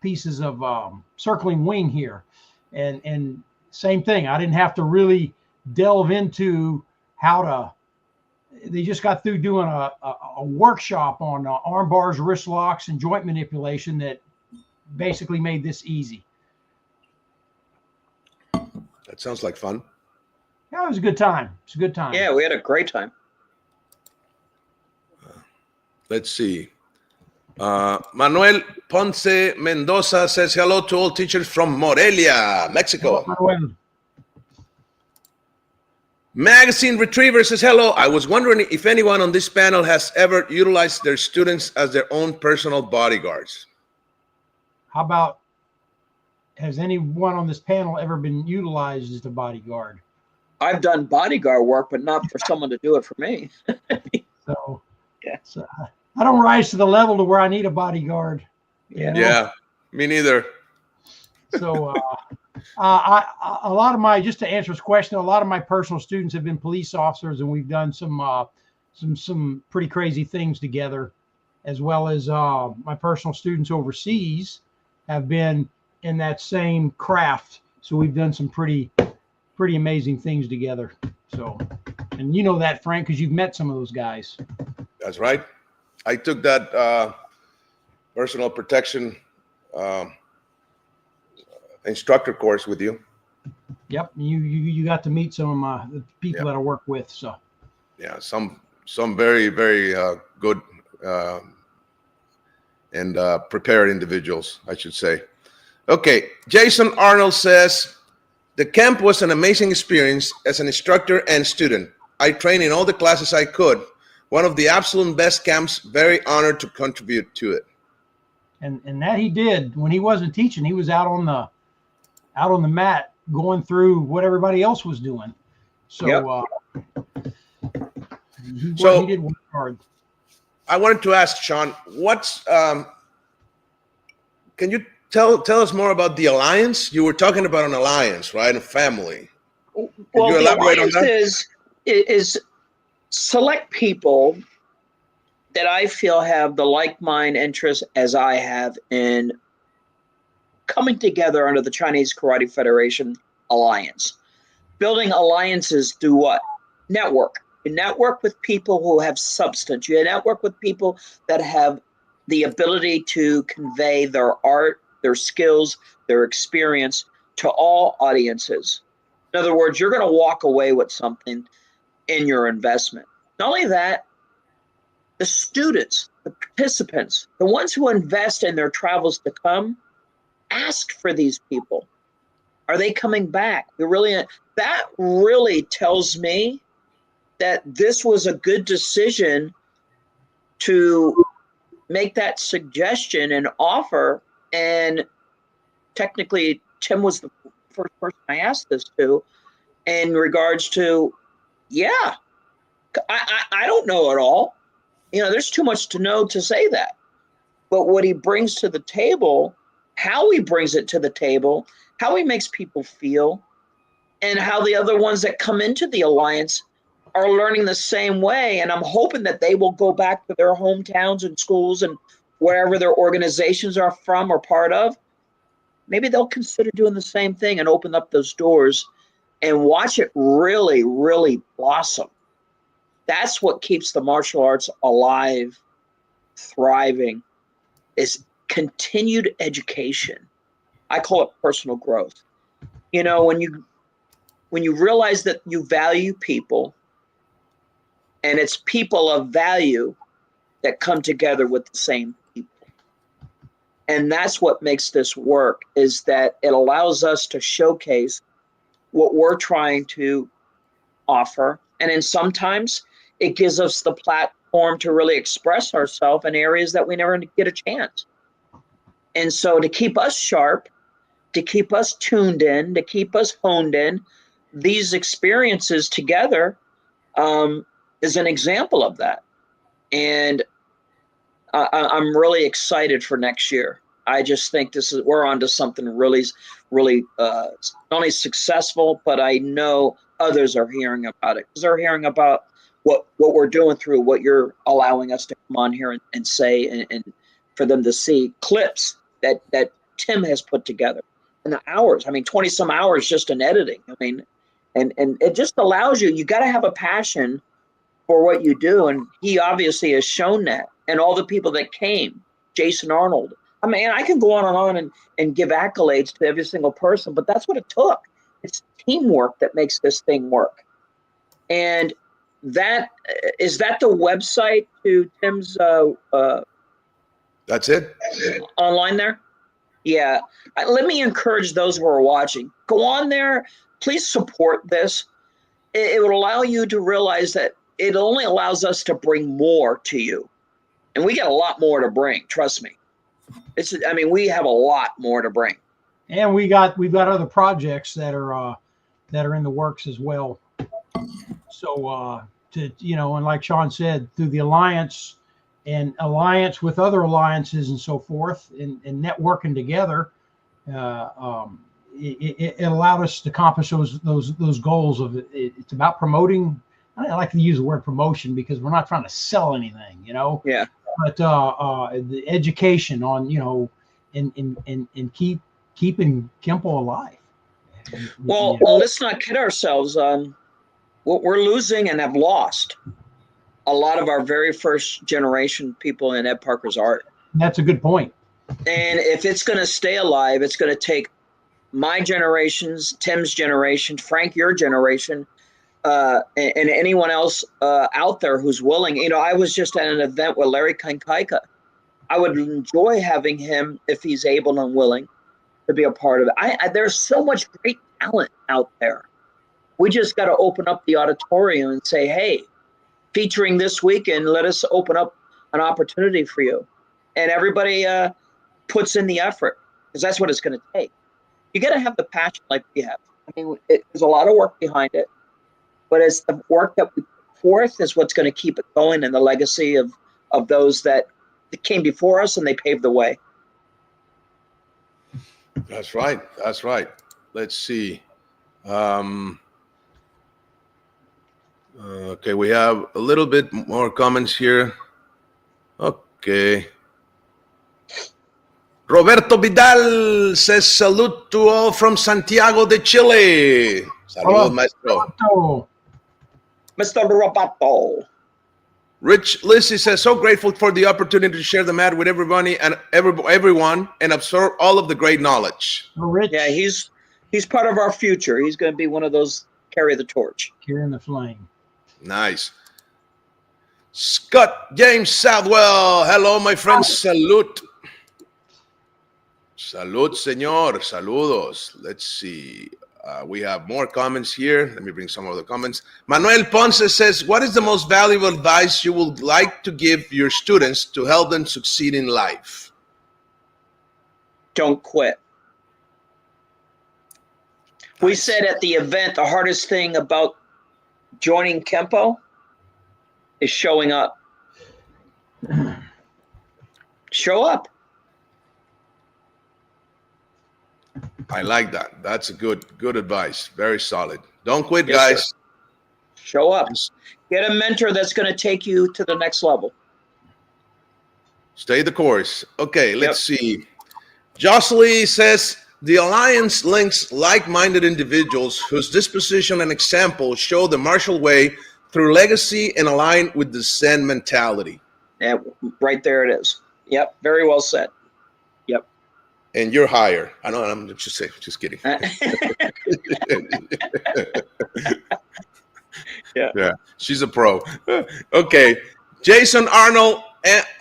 pieces of circling wing here, and same thing. I didn't have to really delve into how to. They just got through doing a workshop on arm bars, wrist locks, and joint manipulation that basically made this easy. That sounds like fun. Yeah, it was a good time. It's a good time. Yeah, we had a great time. Let's see. Manuel Ponce Mendoza says hello to all teachers from Morelia, Mexico. Well, Magazine Retriever says hello. I was wondering if anyone on this panel has ever utilized their students as their own personal bodyguards. how about, has anyone on this panel ever been utilized as a bodyguard? I've done bodyguard work, but not for someone to do it for me. So, Yeah. So I don't rise to the level to where I need a bodyguard. you know? Yeah, me neither. So a lot of my, just to answer this question, a lot of my personal students have been police officers, and we've done some pretty crazy things together, as well as my personal students overseas have been in that same craft. So we've done some pretty amazing things together. So, and you know that, Frank, because you've met some of those guys. That's right. I took that personal protection instructor course with you. Yep, you got to meet some of the people that I work with. So Yeah, some very good and prepared individuals, I should say. Okay, Jason Arnold says the camp was an amazing experience as an instructor and student. I trained in all the classes I could. One of the absolute best camps. Very honored to contribute to it. and that he did. When he wasn't teaching, he was out on the mat going through what everybody else was doing. So Yep. he So- did work hard. I wanted to ask Sean, what's can you tell us more about the alliance? You were talking about an alliance, right? A family. Can Well, you the elaborate on alliance that? is select people that I feel have the like mind interests as I have in coming together under the Chinese Karate Federation alliance. Building alliances do what? Network. You network with people who have substance. You network with people that have the ability to convey their art, their skills, their experience to all audiences. In other words, you're going to walk away with something in your investment. Not only that, the students, the participants, the ones who invest in their travels to come, ask for these people. Are they coming back? That really tells me that this was a good decision to make that suggestion and offer. And technically, Tim was the first person I asked this to in regards to, yeah, I don't know it all. There's too much to know to say that. But what he brings to the table, how he brings it to the table, how he makes people feel, and how the other ones that come into the alliance are learning the same way. And I'm hoping that they will go back to their hometowns and schools and wherever their organizations are from or part of. Maybe they'll consider doing the same thing and open up those doors and watch it really, really blossom. That's what keeps the martial arts alive, thriving, is continued education. I call it personal growth. When you realize that you value people, and it's people of value that come together with the same people. And that's what makes this work, is that it allows us to showcase what we're trying to offer. And then sometimes it gives us the platform to really express ourselves in areas that we never get a chance. And so to keep us sharp, to keep us tuned in, to keep us honed in, these experiences together is an example of that. And I'm really excited for next year. I just think we're onto something really, really not only successful, but I know others are hearing about it because they're hearing about what we're doing through what you're allowing us to come on here and say, and for them to see clips that Tim has put together and the hours. 20 some hours just in editing. And it just allows you got to have a passion for what you do. And he obviously has shown that. And all the people that came, Jason Arnold. I can go on and give accolades to every single person, but that's what it took. It's teamwork that makes this thing work. And is that the website to Tim's That's it. online there? Yeah. Let me encourage those who are watching. Go on there. Please support this. It will allow you to realize that it only allows us to bring more to you. And we got a lot more to bring. Trust me. We have a lot more to bring. And we've got other projects that are in the works as well. So and like Sean said, through the alliance and alliance with other alliances and so forth, and networking together, it allowed us to accomplish those goals of it. It's about promoting. I like to use the word promotion because we're not trying to sell anything, Yeah. But the education on, and keeping Kenpo alive. Well, let's not kid ourselves. What we're losing and have lost a lot of our very first generation people in Ed Parker's art. That's a good point. And if it's going to stay alive, it's going to take my generations, Tim's generation, Frank, your generation, and anyone else out there who's willing. I was just at an event with Larry Kankaika. I would enjoy having him if he's able and willing to be a part of it. There's so much great talent out there. We just got to open up the auditorium and say, hey, featuring this weekend, let us open up an opportunity for you. And everybody puts in the effort because that's what it's going to take. You got to have the passion like we have. There's a lot of work behind it. But it's the work that we put forth is what's going to keep it going, and the legacy of of those that came before us, and they paved the way. That's right. That's right. Let's see. Okay, we have a little bit more comments here. Okay. Roberto Vidal says, salute to all from Santiago de Chile. Saludos, maestro. Oh, Mr. Robato. Rich Lissy says, so grateful for the opportunity to share the mat with everybody and everyone and absorb all of the great knowledge. Rich. Yeah, he's part of our future. He's going to be one of those carry the torch. Carrying the flame. Nice. Scott James Southwell. Hello, my friends. Salute. Salud, señor. Saludos. Let's see. We have more comments here. Let me bring some of the comments. Manuel Ponce says, what is the most valuable advice you would like to give your students to help them succeed in life? Don't quit. We said at the event, the hardest thing about joining Kenpo is showing up. Show up. I like that. That's a good advice. Very solid. Don't quit, Yes, guys. sir. Show up. Get a mentor that's going to take you to the next level. Stay the course. Okay, let's see. Jocelyn says, the alliance links like-minded individuals whose disposition and example show the martial way through legacy and align with the Zen mentality. Yeah, right there it is. Yep, very well said. Yep. And you're higher. I know. I'm just kidding. Yeah. She's a pro. Okay. Jason Arnold,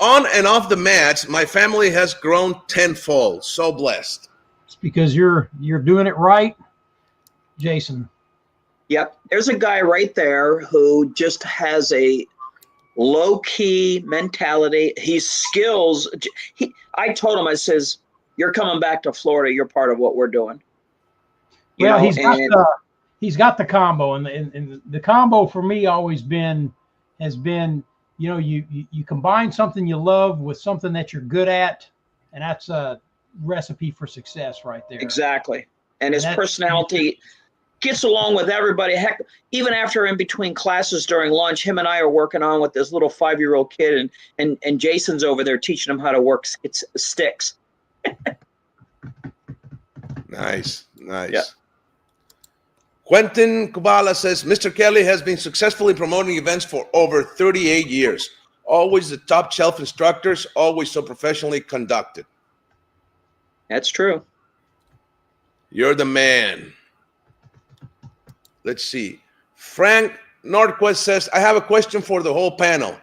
on and off the mats, my family has grown tenfold. So blessed. It's because you're doing it right, Jason. Yep. There's a guy right there who just has a low-key mentality. His skills. I told him, I says, you're coming back to Florida. You're part of what we're doing. Yeah, he's got the combo, and the combo for me has been, you combine something you love with something that you're good at, and that's a recipe for success right there. Exactly. And his personality gets along with everybody. Heck, even after in between classes during lunch, him and I are working on with this little 5-year-old kid, and Jason's over there teaching him how to work sticks. Nice. Yeah. Quentin Kubala says, Mr. Kelley has been successfully promoting events for over 38 years. Always the top shelf instructors, always so professionally conducted. That's true. You're the man. Let's see. Frank Nordquist says, I have a question for the whole panel.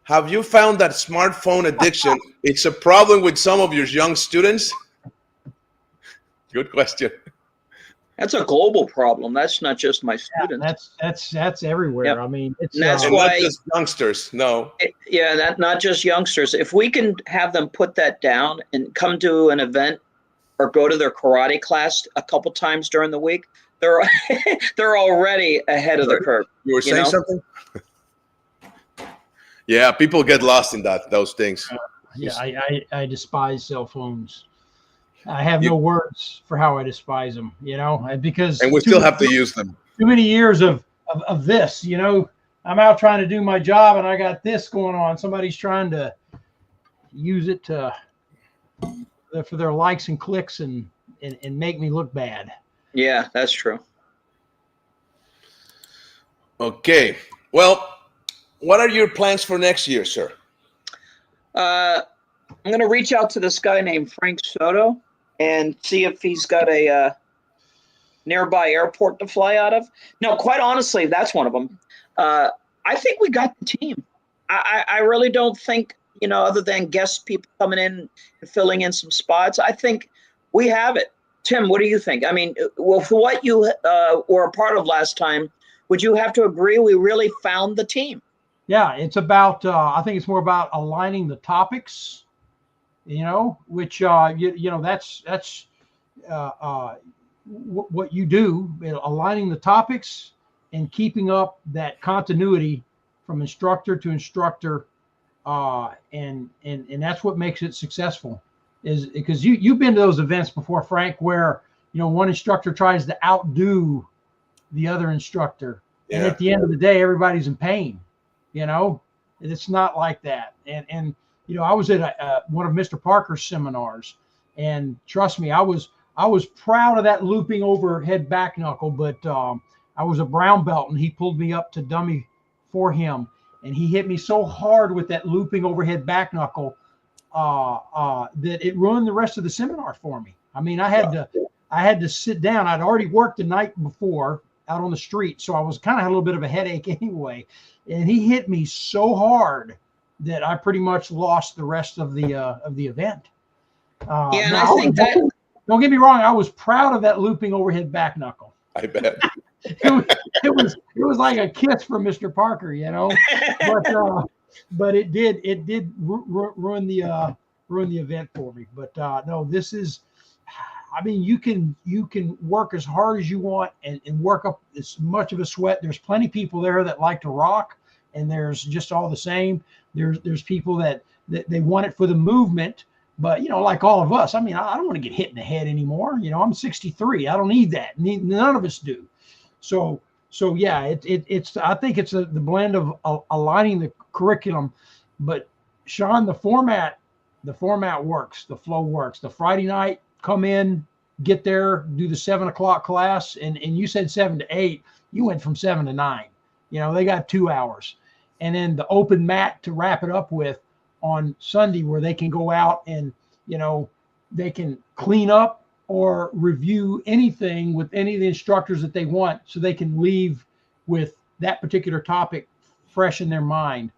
Have you found that smartphone addiction is a problem with some of your young students? Good question. That's a global problem. That's not just my students. That's everywhere. Yep. I mean, it's That's And why not just youngsters. No. Not just youngsters. If we can have them put that down and come to an event or go to their karate class a couple times during the week, they're already ahead of the curve. You were saying something? Yeah, people get lost in those things. I despise cell phones. I have no words for how I despise them, because and we still have to use them. Too many years of this, I'm out trying to do my job and I got this going on. Somebody's trying to use it for their likes and clicks and make me look bad. Yeah, that's true. Okay. Well, what are your plans for next year, sir? I'm going to reach out to this guy named Frank Soto and see if he's got a nearby airport to fly out of. No, quite honestly, that's one of them. I think we got the team. I really don't think, other than guest people coming in and filling in some spots, I think we have it. Tim, what do you think? I mean, well, for what you were a part of last time, would you have to agree we really found the team? Yeah, it's about, I think it's more about aligning the topics, which, that's what you do, aligning the topics and keeping up that continuity from instructor to instructor and that's what makes it successful. Is because you've been to those events before, Frank, where one instructor tries to outdo the other instructor, and at the end of the day, everybody's in pain. It's not like that. And I was at one of Mr. Parker's seminars, and trust me, I was proud of that looping overhead back knuckle, but I was a brown belt, and he pulled me up to dummy for him, and he hit me so hard with that looping overhead back knuckle that it ruined the rest of the seminar for me. I mean, I had to sit down. I'd already worked the night before out on the street, so I was kind of had a little bit of a headache anyway. And he hit me so hard that I pretty much lost the rest of the event. And I think that, don't get me wrong, I was proud of that looping overhead back knuckle. I bet. it was like a kiss from Mr. Parker, but it did ruin the event for me. But no, this is, I mean, you can work as hard as you want and work up as much of a sweat. There's plenty of people there that like to rock, and there's just all the same. There's people that they want it for the movement, but like all of us, I mean, I don't want to get hit in the head anymore. I'm 63. I don't need that. None of us do. So yeah, it's I think it's the blend of aligning the curriculum, but Sean, the format works, the flow works. The Friday night, come in, get there, do the 7 o'clock class, and you said 7 to 8. You went from 7 to 9. They got 2 hours, and then the open mat to wrap it up with on Sunday, where they can go out and they can clean up or review anything with any of the instructors that they want, so they can leave with that particular topic fresh in their mind.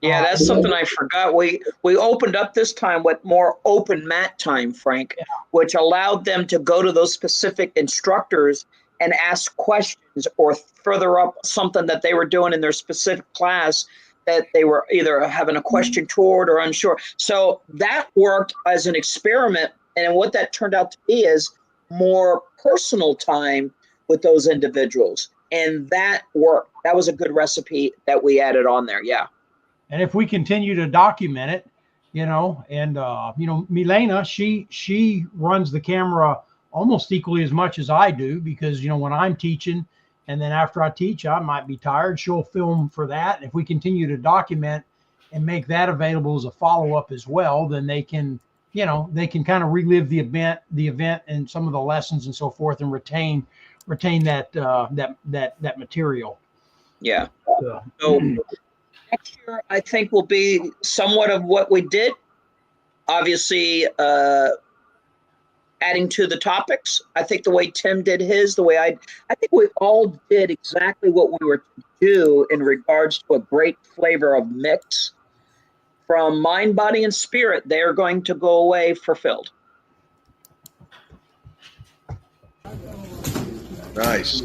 Yeah, that's something I forgot. We opened up this time with more open mat time, Frank, which allowed them to go to those specific instructors and ask questions or further up something that they were doing in their specific class that they were either having a question toward or unsure. So that worked as an experiment. And what that turned out to be is more personal time with those individuals. And that worked. That was a good recipe that we added on there. Yeah. And if we continue to document it, Milena, she runs the camera almost equally as much as I do, because, when I'm teaching, and then after I teach, I might be tired, she'll film for that. And if we continue to document and make that available as a follow-up as well, then they can kind of relive the event and some of the lessons and so forth, and retain that material. Yeah. So next year, I think, will be somewhat of what we did. Obviously, adding to the topics. I think the way Tim did his, the way I think we all did exactly what we were to do in regards to a great flavor of mix. From mind, body, and spirit, they are going to go away fulfilled. Nice.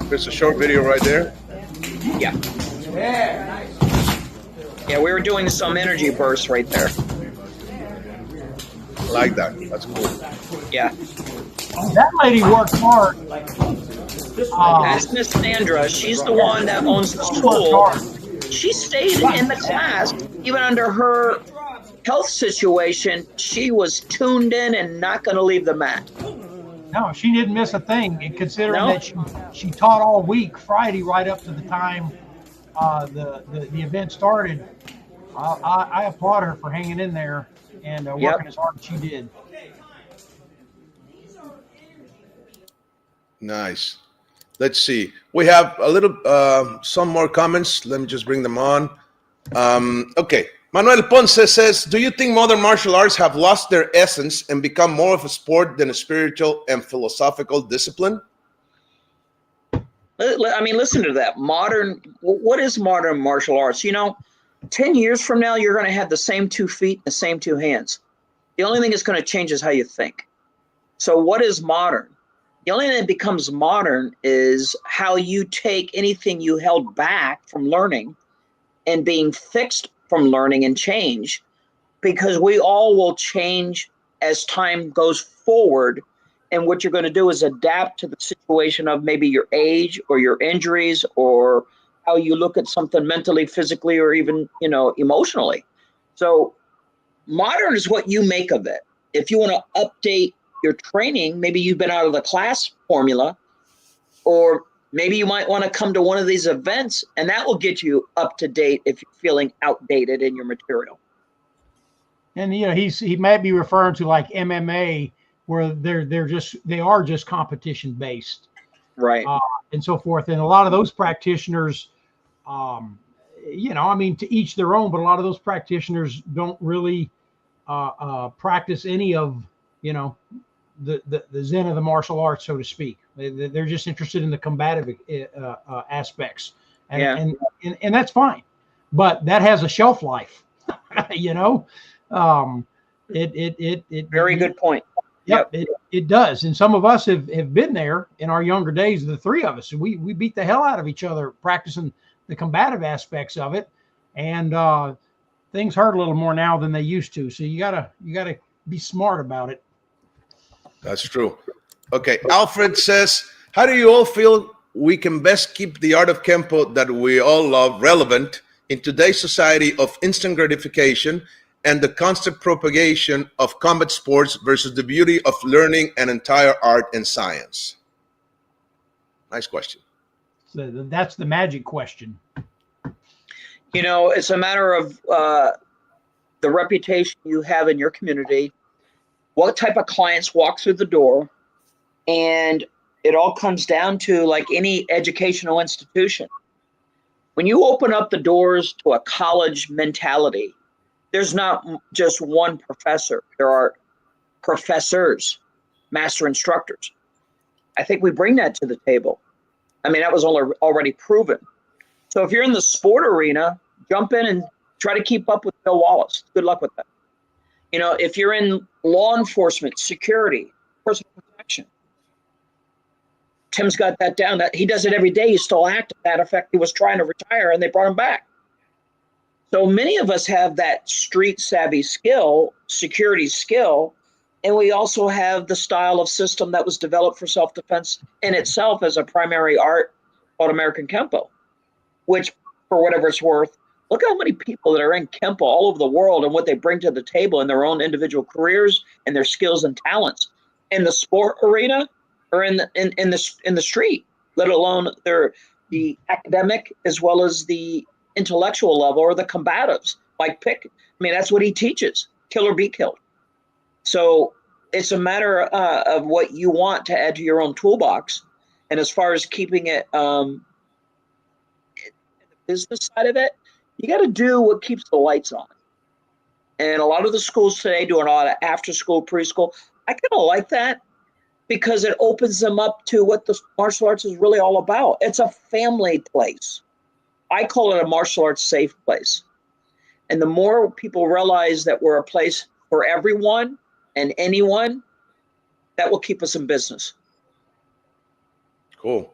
There's a short video right there. Yeah. Yeah, we were doing some energy bursts right there. I like that. That's cool. Yeah. That lady worked hard. That's Miss Sandra. She's the one that owns the school. She stayed in the class, even under her health situation. She was tuned in and not going to leave the mat. No, she didn't miss a thing. And considering that she taught all week, Friday, right up to the time the event started, I applaud her for hanging in there and working as hard as she did. Nice. Let's see. We have a little, some more comments. Let me just bring them on. Okay. Manuel Ponce says, do you think modern martial arts have lost their essence and become more of a sport than a spiritual and philosophical discipline? I mean, listen to that. What is modern martial arts? 10 years from now, you're going to have the same 2 feet, the same 2 hands. The only thing that's going to change is how you think. So what is modern? The only thing that becomes modern is how you take anything you held back from learning and being fixed from learning and change, because we all will change as time goes forward. And what you're going to do is adapt to the situation of maybe your age or your injuries or how you look at something mentally, physically, or even, emotionally. So modern is what you make of it. If you want to update your training, maybe you've been out of the class formula, or maybe you might want to come to one of these events, and that will get you up to date if you're feeling outdated in your material. And he might be referring to like MMA, where they are just competition based, right? And so forth. And a lot of those practitioners, to each their own, but a lot of those practitioners don't really practice any of the Zen of the martial arts, so to speak. They're just interested in the combative aspects, and that's fine, but that has a shelf life. Very good point. Yep, it does. And some of us have been there in our younger days. The three of us, we beat the hell out of each other practicing the combative aspects of it, and things hurt a little more now than they used to. So you gotta be smart about it. That's true. Okay, Alfred says, how do you all feel we can best keep the art of Kenpo that we all love relevant in today's society of instant gratification and the constant propagation of combat sports versus the beauty of learning an entire art and science? Nice question. So that's the magic question. It's a matter of the reputation you have in your community, what type of clients walk through the door, and it all comes down to, like any educational institution. When you open up the doors to a college mentality, there's not just one professor. There are professors, master instructors. I think we bring that to the table. I mean, that was already proven. So if you're in the sport arena, jump in and try to keep up with Bill Wallace. Good luck with that. If you're in law enforcement, security, personal protection, Tim's got that down. That he does it every day. He's still active. That effect, he was trying to retire and they brought him back. So many of us have that street savvy skill, security skill, and we also have the style of system that was developed for self-defense in itself as a primary art called American Kenpo, which, for whatever it's worth, look how many people that are in Kenpo all over the world and what they bring to the table in their own individual careers and their skills and talents in the sport arena or in the street, let alone the academic as well as the intellectual level or the combatives. Like that's what he teaches: kill or be killed. So it's a matter of what you want to add to your own toolbox. And as far as keeping it the business side of it, you got to do what keeps the lights on. And a lot of the schools today do a lot of after school, preschool. I kind of like that because it opens them up to what the martial arts is really all about. It's a family place. I call it a martial arts safe place. And the more people realize that we're a place for everyone and anyone, that will keep us in business. Cool.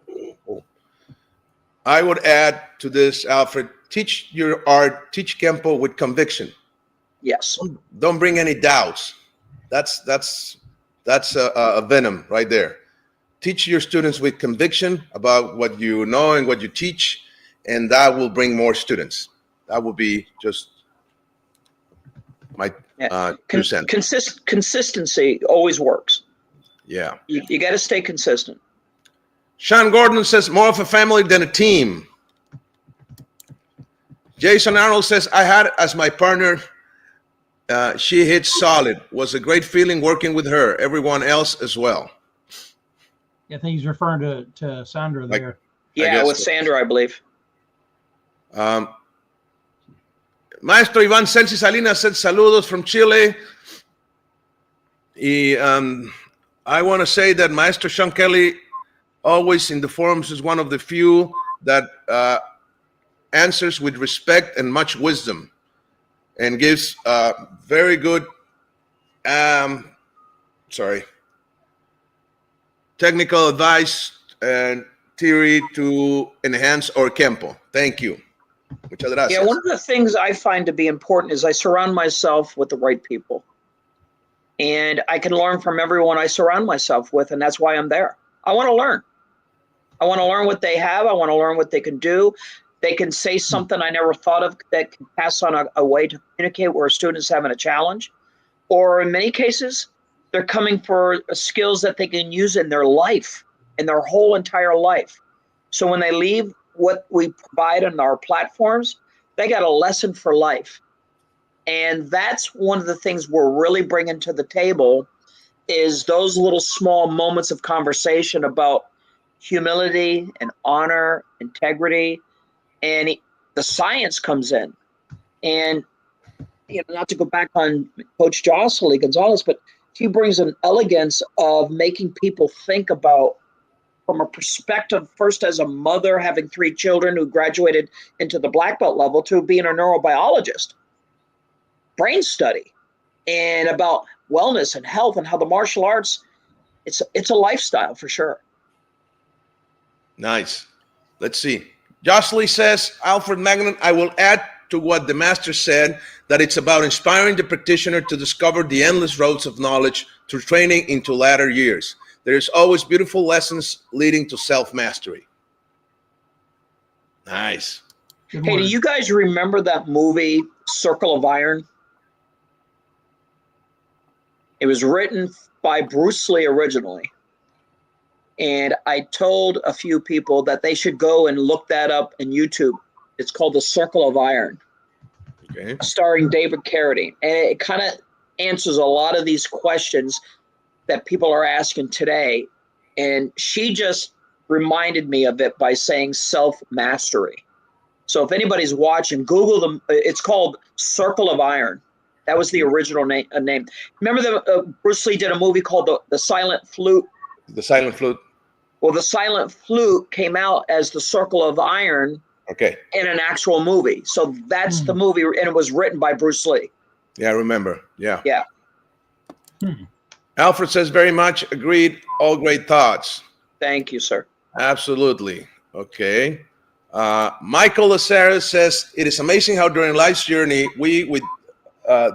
I would add to this, Alfred, teach your art, teach Kenpo with conviction. Yes. Don't bring any doubts. That's a venom right there. Teach your students with conviction about what you know and what you teach, and that will bring more students. That will be just my 2 cents. Consistency always works. Yeah. You got to stay consistent. Sean Gordon says, more of a family than a team. Jason Arnold says, I had as my partner. She hits solid. Was a great feeling working with her. Everyone else as well. I think he's referring to Sandra there. Yeah, with Sandra, I believe. Maestro Iván Celsi Salinas said, saludos from Chile. I want to say that Maestro Sean Kelley, always in the forums, is one of the few that answers with respect and much wisdom, and gives very good technical advice and theory to enhance our Kenpo. Thank you. Muchas gracias. Yeah, one of the things I find to be important is I surround myself with the right people. And I can learn from everyone I surround myself with, and that's why I'm there. I want to learn. I want to learn what they have. I want to learn what they can do. They can say something I never thought of that can pass on a way to communicate where a student is having a challenge. Or in many cases, they're coming for skills that they can use in their life, in their whole entire life. So when they leave what we provide on our platforms, they got a lesson for life. And that's one of the things we're really bringing to the table is those little small moments of conversation about humility and honor, integrity, and the science comes in. And not to go back on Coach Jocelyn Gonzalez, but he brings an elegance of making people think about from a perspective, first as a mother having 3 children who graduated into the black belt level to being a neurobiologist, brain study, and about wellness and health and how the martial arts, it's a lifestyle for sure. Nice. Let's see. Jocelyn says, Alfred Magnan, I will add to what the master said, that it's about inspiring the practitioner to discover the endless roads of knowledge through training into latter years. There's always beautiful lessons leading to self-mastery. Nice. Hey, do you guys remember that movie, Circle of Iron? It was written by Bruce Lee originally. And I told a few people that they should go and look that up in YouTube. It's called The Circle of Iron, okay, starring David Carradine. And it kind of answers a lot of these questions that people are asking today. And she just reminded me of it by saying self-mastery. So if anybody's watching, Google them. It's called Circle of Iron. That was the original name. Remember that Bruce Lee did a movie called The Silent Flute? The Silent Flute. Well, The Silent Flute came out as The Circle of Iron, okay, in an actual movie. So that's the movie, and it was written by Bruce Lee. Yeah, I remember. Yeah. Yeah. Alfred says, very much agreed. All great thoughts. Thank you, sir. Absolutely. Okay. Michael Lacerra says, it is amazing how during life's journey, we, with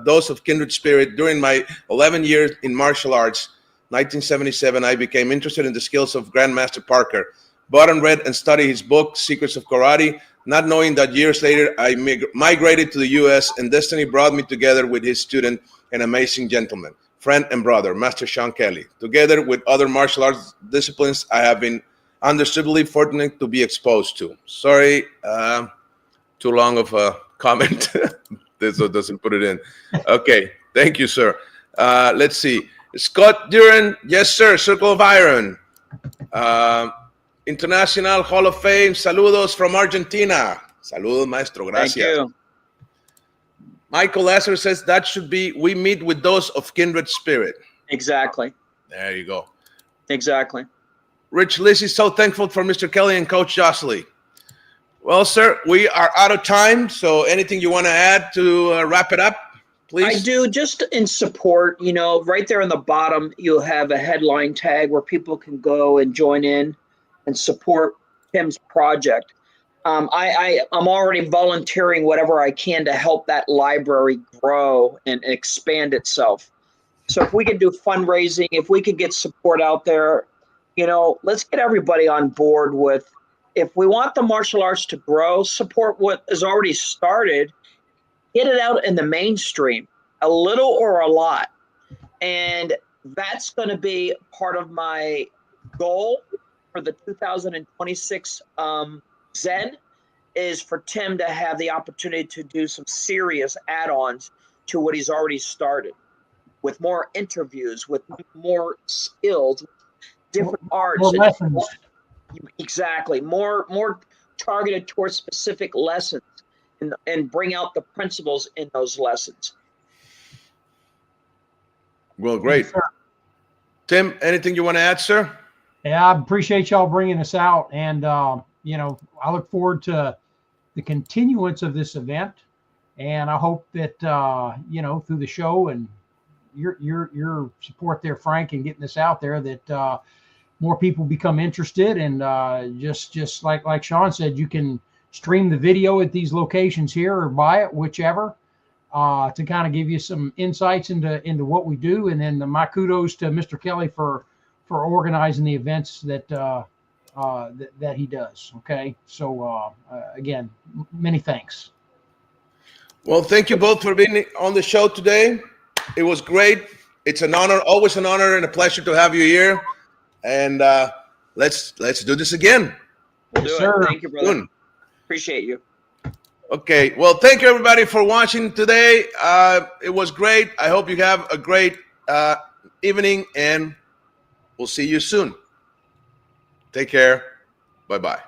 those of kindred spirit, during my 11 years in martial arts, 1977, I became interested in the skills of Grandmaster Parker. Bought and read and studied his book, Secrets of Karate, not knowing that years later I migrated to the U.S. and destiny brought me together with his student, an amazing gentleman, friend and brother, Master Sean Kelley. Together with other martial arts disciplines, I have been understandably fortunate to be exposed to. Sorry, too long of a comment. This doesn't put it in. Okay, thank you, sir. Let's see. Scott Duran, yes, sir. Circle of Iron. International Hall of Fame. Saludos from Argentina. Saludos, maestro. Gracias. Thank you. Michael Lasser says that should be, we meet with those of kindred spirit. Exactly. There you go. Exactly. Rich Liss is so thankful for Mr. Kelley and Coach Jocelyn. Well, sir, we are out of time. So anything you want to add to wrap it up, please? I do, just in support, right there in the bottom, you'll have a headline tag where people can go and join in and support Tim's project. I'm already volunteering whatever I can to help that library grow and expand itself. So if we can do fundraising, if we could get support out there, let's get everybody on board with, if we want the martial arts to grow, support what is already started, get it out in the mainstream, a little or a lot. And that's going to be part of my goal for the 2026 Zen, is for Tim to have the opportunity to do some serious add-ons to what he's already started, with more interviews, with more skills, different arts. More lessons. Exactly. More targeted towards specific lessons and bring out the principles in those lessons. Well, great. Yes, sir. Tim, anything you want to add, sir? Yeah, I appreciate y'all bringing us out. And, I look forward to the continuance of this event. And I hope that, through the show and your support there, Frank, and getting this out there, that more people become interested. And just like Sean said, you can stream the video at these locations here or buy it, whichever, to kind of give you some insights into what we do. And then my kudos to Mr. Kelley for organizing the events that that he does. Okay, so again, many thanks. Well, thank you both for being on the show today. It was great. It's an honor, always an honor and a pleasure to have you here. And let's do this again. We'll do it. Thank you, brother. Soon. Appreciate you. Okay. Well, thank you everybody for watching today. It was great. I hope you have a great evening, and we'll see you soon. Take care. Bye-bye.